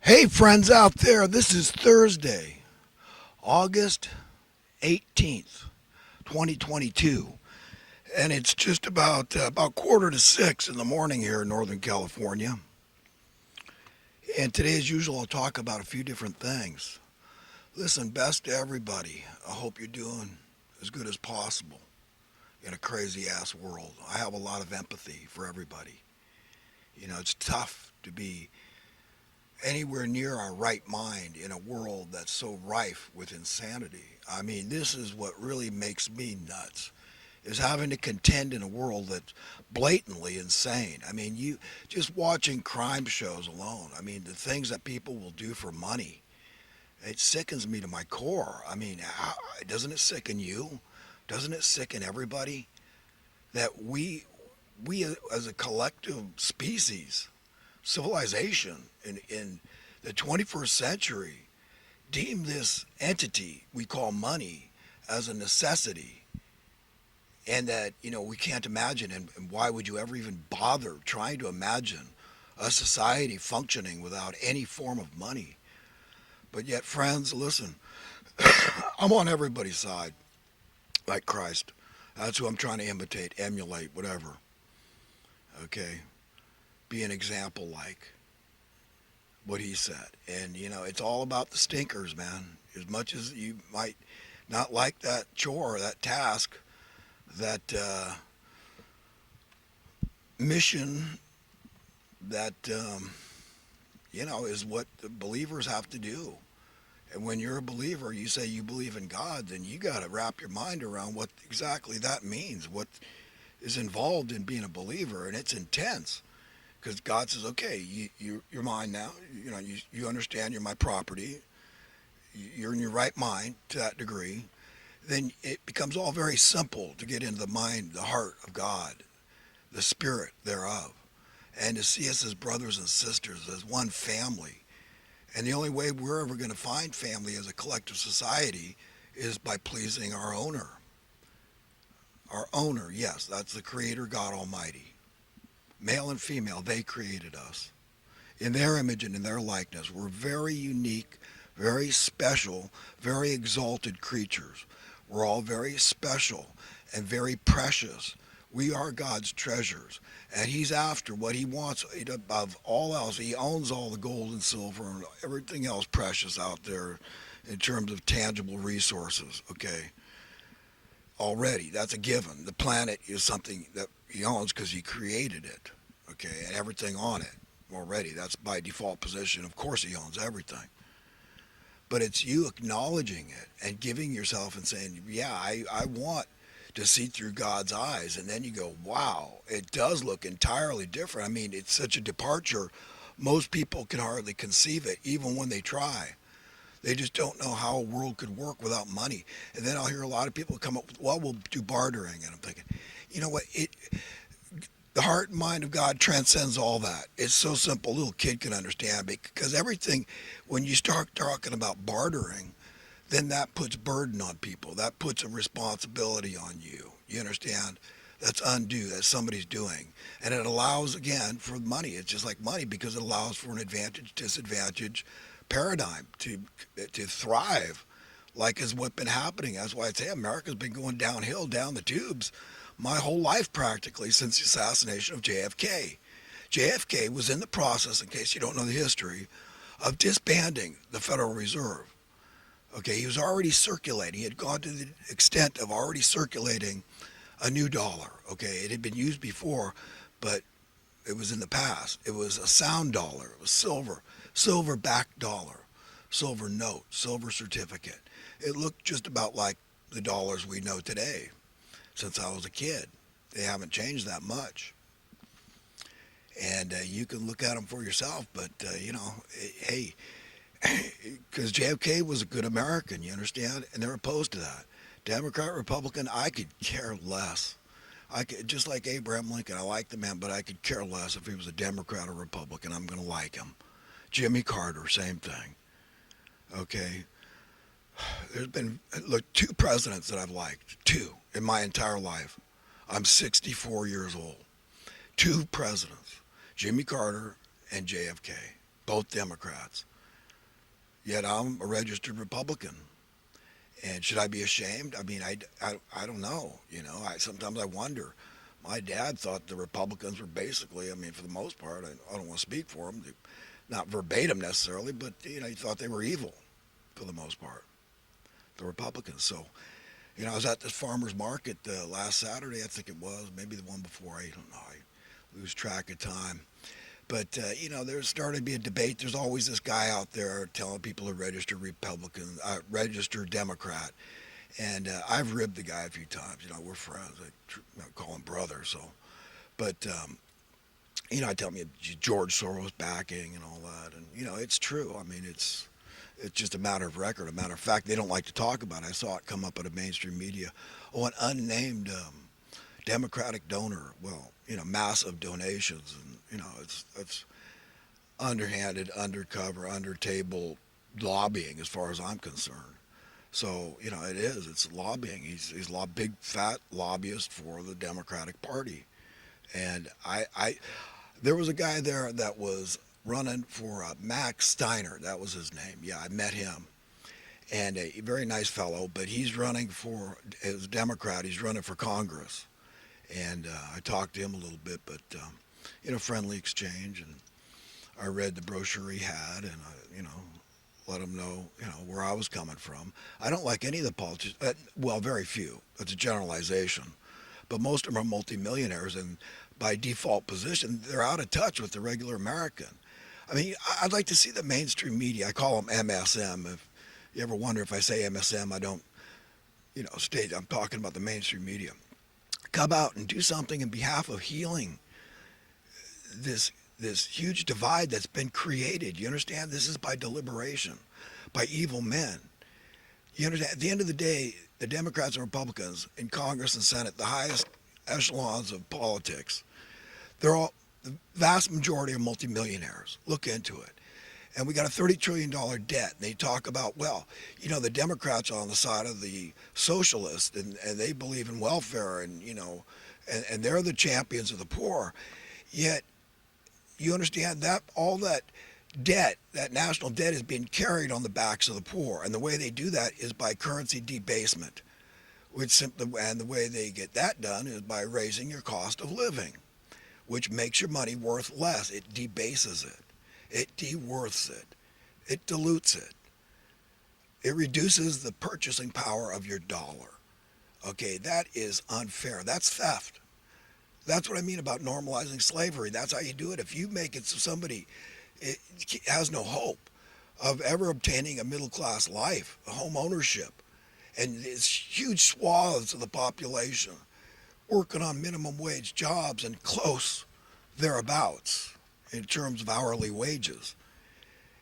Hey, friends out there, this is Thursday, August 18th, 2022, and it's just about quarter to 6 in the morning here in Northern California. And today, as usual, I'll talk about a few different things. Listen, best to everybody. I hope you're doing as good as possible in a crazy ass world. I have a lot of empathy for everybody. You know, it's tough to be anywhere near our right mind in a world that's so rife with insanity. I mean, this is what really makes me nuts is having to contend in a world that's blatantly insane. I mean, you just watching crime shows alone. I mean, the things that people will do for money. It sickens me to my core. I mean, doesn't it sicken you? Doesn't it sicken everybody that we as a collective species, civilization in the 21st century deem this entity we call money as a necessity, and that we can't imagine, and why would you ever even bother trying to imagine a society functioning without any form of money? But yet, friends, listen, I'm on everybody's side like Christ. That's who I'm trying to imitate, emulate, whatever. Okay, be an example like what he said. And it's all about the stinkers, man. As much as you might not like that chore, that task, that mission, that is what the believers have to do. And when you're a believer, you say you believe in God, then you got to wrap your mind around what exactly that means, what is involved in being a believer, and it's intense. Because God says, okay, you're mine now. You understand you're my property. You're in your right mind to that degree. Then it becomes all very simple to get into the mind, the heart of God, the spirit thereof, and to see us as brothers and sisters, as one family. And the only way we're ever going to find family as a collective society is by pleasing our owner. Our owner, yes, that's the Creator, God Almighty. Male and female, they created us in their image and in their likeness. We're very unique, very special, very exalted creatures. We're all very special and very precious. We are God's treasures, and He's after what He wants above all else. He owns all the gold and silver and everything else precious out there in terms of tangible resources, okay? Already, that's a given. The planet is something that He owns because He created it, okay, and everything on it already. That's by default position. Of course, He owns everything. But it's you acknowledging it and giving yourself and saying, yeah, I want to see through God's eyes. And then you go, wow, it does look entirely different. I mean, it's such a departure. Most people can hardly conceive it, even when they try. They just don't know how a world could work without money. And then I'll hear a lot of people come up with, well, we'll do bartering. And I'm thinking, you know what? The heart and mind of God transcends all that. It's so simple, a little kid can understand, because everything, when you start talking about bartering, then that puts burden on people. That puts a responsibility on you. You understand? That's undue. That somebody's doing. And it allows, again, for money. It's just like money because it allows for an advantage, disadvantage paradigm to thrive, like is what's been happening. That's why I say America's been going downhill, down the tubes, my whole life practically since the assassination of JFK. JFK was in the process, in case you don't know the history, of disbanding the Federal Reserve. Okay, he was already circulating. He had gone to the extent of already circulating a new dollar. Okay, it had been used before, but it was in the past. It was a sound dollar. It was silver-backed dollar, silver note, silver certificate. It looked just about like the dollars we know today. Since I was a kid, they haven't changed that much. And you can look at them for yourself, but hey, because JFK was a good American, you understand? And they're opposed to that. Democrat, Republican, I could care less. I could, just like Abraham Lincoln, I like the man, but I could care less if he was a Democrat or Republican. I'm going to like him. Jimmy Carter, same thing. Okay? There's been, look, two presidents that I've liked. Two in my entire life. I'm 64 years old. Two presidents, Jimmy Carter and JFK, both Democrats. Yet I'm a registered Republican. And should I be ashamed? I mean, I don't know. Sometimes I wonder. My dad thought the Republicans were basically, I mean, for the most part, I don't want to speak for them, not verbatim necessarily, but, he thought they were evil for the most part, the Republicans. So, I was at this farmer's market last Saturday, I think it was, maybe the one before, I don't know. I lose track of time. But, there's starting to be a debate. There's always this guy out there telling people to register Republican, register Democrat. And I've ribbed the guy a few times. We're friends. I call him brother. So, but I tell him George Soros backing and all that, and it's true. I mean, it's just a matter of record, a matter of fact. They don't like to talk about it. I saw it come up in the mainstream media. Oh, an unnamed Democratic donor. Well, massive donations, and it's underhanded, undercover, under table lobbying, as far as I'm concerned. So it is. It's lobbying. He's big fat lobbyist for the Democratic Party, and there was a guy there that was running for Max Steiner. That was his name. Yeah, I met him, and a very nice fellow. But he's running for, as a Democrat, he's running for Congress, and I talked to him a little bit, but friendly exchange, and I read the brochure he had, and I let him know, where I was coming from. I don't like any of the politicians. Well, very few. That's a generalization. But most of them are multimillionaires, and by default position, they're out of touch with the regular American. I mean, I'd like to see the mainstream media. I call them MSM. If you ever wonder if I say MSM, I don't, state. I'm talking about the mainstream media. Come out and do something in behalf of healing this huge divide that's been created. You understand? This is by deliberation, by evil men. You understand? At the end of the day, the Democrats and Republicans in Congress and Senate, the highest echelons of politics, they're all, the vast majority are multimillionaires. Look into it. And we got a $30 trillion debt. And they talk about, well, the Democrats are on the side of the socialists, and they believe in welfare, and they're the champions of the poor. Yet, you understand that all that debt, that national debt, is being carried on the backs of the poor. And the way they do that is by currency debasement. And the way they get that done is by raising your cost of living, which makes your money worth less. It debases it. It deworths it. It dilutes it. It reduces the purchasing power of your dollar. Okay, that is unfair. That's theft. That's what I mean about normalizing slavery. That's how you do it. If you make it so somebody has no hope of ever obtaining a middle-class life, a home ownership, and it's huge swaths of the population working on minimum wage jobs and close thereabouts in terms of hourly wages,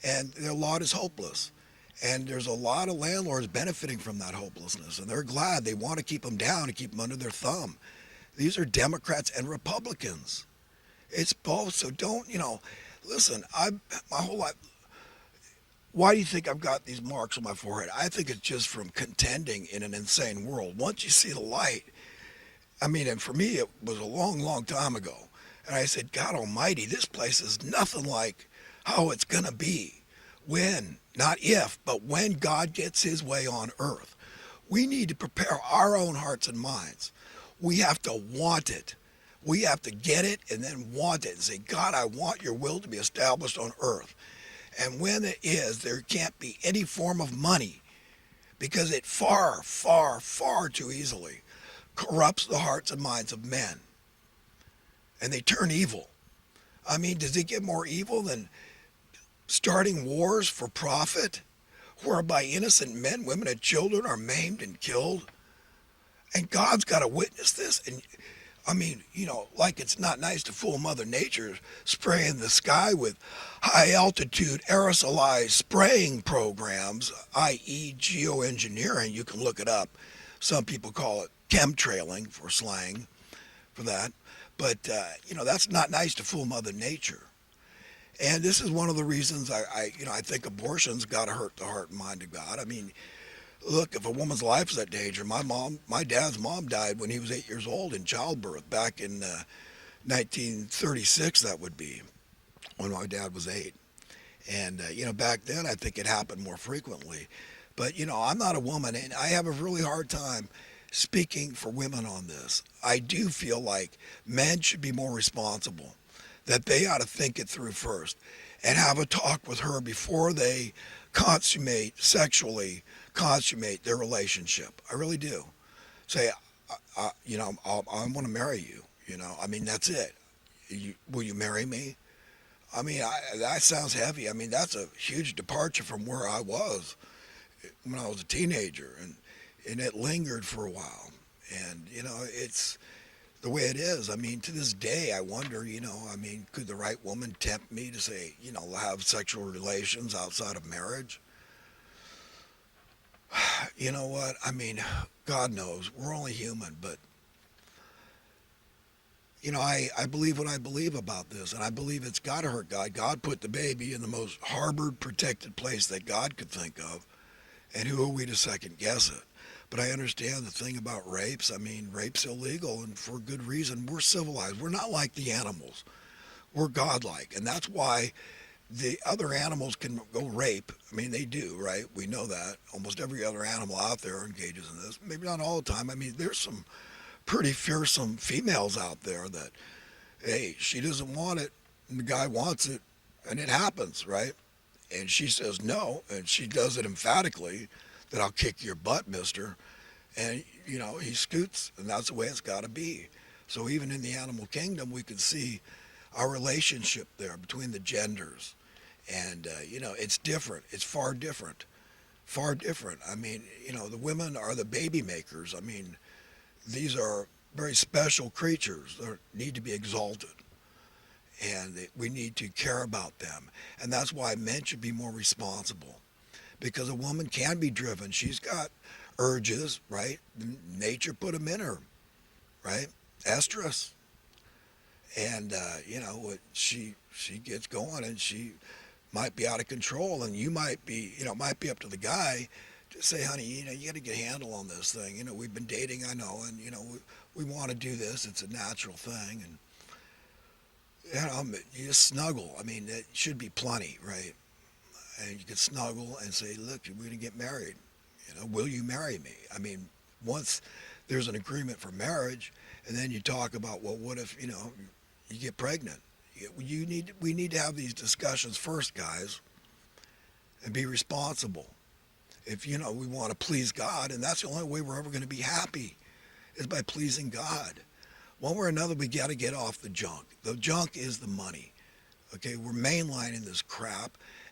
and their lot is hopeless. And there's a lot of landlords benefiting from that hopelessness, and they're glad. They want to keep them down and keep them under their thumb. These are Democrats and Republicans. It's both. So don't, listen, my whole life, why do you think I've got these marks on my forehead? I think it's just from contending in an insane world. Once you see the light, I mean, and for me, it was a long, long time ago. And I said, God almighty, this place is nothing like how it's going to be when, not if, but when God gets his way on earth. We need to prepare our own hearts and minds. We have to want it. We have to get it and then want it and say, God, I want your will to be established on earth. And when it is, there can't be any form of money, because it far, far, far too easily corrupts the hearts and minds of men. And they turn evil. I mean, does it get more evil than starting wars for profit, whereby innocent men, women, and children are maimed and killed? And God's got to witness this. And I mean, like it's not nice to fool Mother Nature spraying the sky with high altitude aerosolized spraying programs, i.e. geoengineering. You can look it up. Some people call it chemtrailing for slang for that. But, that's not nice to fool Mother Nature. And this is one of the reasons I think abortion's got to hurt the heart and mind of God. I mean, look, if a woman's life is at danger, my dad's mom died when he was 8 years old in childbirth back in 1936, that would be, when my dad was 8. And, back then I think it happened more frequently. But, I'm not a woman, and I have a really hard time speaking for women on this. I do feel like men should be more responsible, that they ought to think it through first and have a talk with her before they consummate their relationship. I really do. Say, I want to marry you. I mean, that's it. Will you marry me? I mean, that sounds heavy. I mean, that's a huge departure from where I was when I was a teenager, and it lingered for a while. And it's the way it is. I mean, to this day, I wonder. I mean, could the right woman tempt me to say, have sexual relations outside of marriage? You know what? I mean, God knows we're only human, but I believe what I believe about this, and I believe it's got to hurt God. God put the baby in the most harbored, protected place that God could think of, and who are we to second guess it? But I understand the thing about rapes. I mean, rape's illegal, and for good reason. We're civilized. We're not like the animals. We're godlike, and that's why the other animals can go rape. I mean, they do, right? We know that. Almost every other animal out there engages in this. Maybe not all the time. I mean, there's some pretty fearsome females out there that, hey, she doesn't want it, and the guy wants it, and it happens, right? And she says no, and she does it emphatically, that I'll kick your butt, mister. And, he scoots, and that's the way it's got to be. So even in the animal kingdom, we can see our relationship there between the genders. And, it's different. It's far different. Far different. I mean, the women are the baby makers. I mean, these are very special creatures that need to be exalted. And we need to care about them. And that's why men should be more responsible. Because a woman can be driven. She's got urges, right? Nature put them in her, right? Estrus. And, she gets going, and she might be out of control, and you might be, it might be up to the guy to say, honey, you got to get a handle on this thing. We've been dating, I know, and, we want to do this. It's a natural thing. And, you just snuggle. I mean, it should be plenty, right? And you can snuggle and say, look, we're going to get married. Will you marry me? I mean, once there's an agreement for marriage, and then you talk about, well, what if, you get pregnant? We need to have these discussions first, guys, and be responsible. If, we want to please God, and that's the only way we're ever going to be happy, is by pleasing God. One way or another, we got to get off the junk. The junk is the money. Okay, we're mainlining this crap,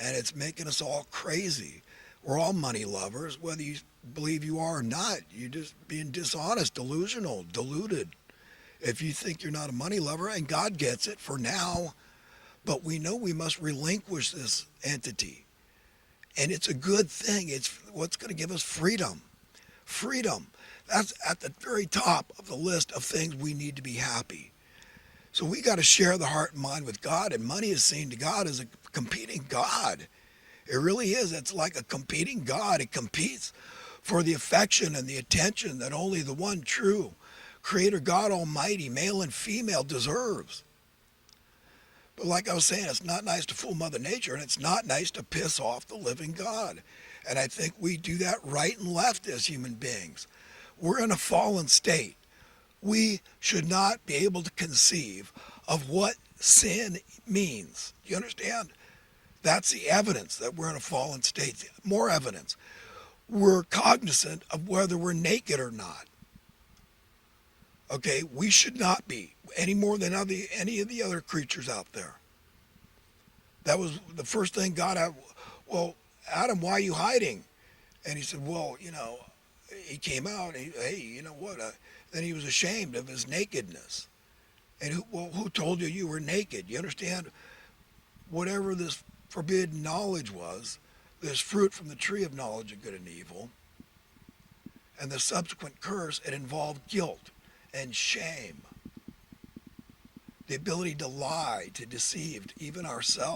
and it's making us all crazy. We're all money lovers, whether you believe you are or not. You're just being dishonest, delusional, deluded. If you think you're not a money lover, and God gets it for now, but we know we must relinquish this entity. And it's a good thing. It's what's going to give us freedom. Freedom. That's at the very top of the list of things we need to be happy. So we got to share the heart and mind with God, and money is seen to God as a competing God. It really is. It's like a competing God. It competes for the affection and the attention that only the one true Creator God Almighty, male and female, deserves. But like I was saying, it's not nice to fool Mother Nature, and it's not nice to piss off the living God. And I think we do that right and left as human beings. We're in a fallen state. We should not be able to conceive of what sin means. Do you understand? That's the evidence that we're in a fallen state. More evidence. We're cognizant of whether we're naked or not. Okay, we should not be any more than any of the other creatures out there. That was the first thing God had. Well, Adam, why are you hiding? And he said, well, he came out. And hey, you know what? Then he was ashamed of his nakedness. And who told you were naked? You understand? Whatever this forbidden knowledge was, this fruit from the tree of knowledge of good and evil, and the subsequent curse, it involved guilt and shame, the ability to lie, to deceive even ourselves.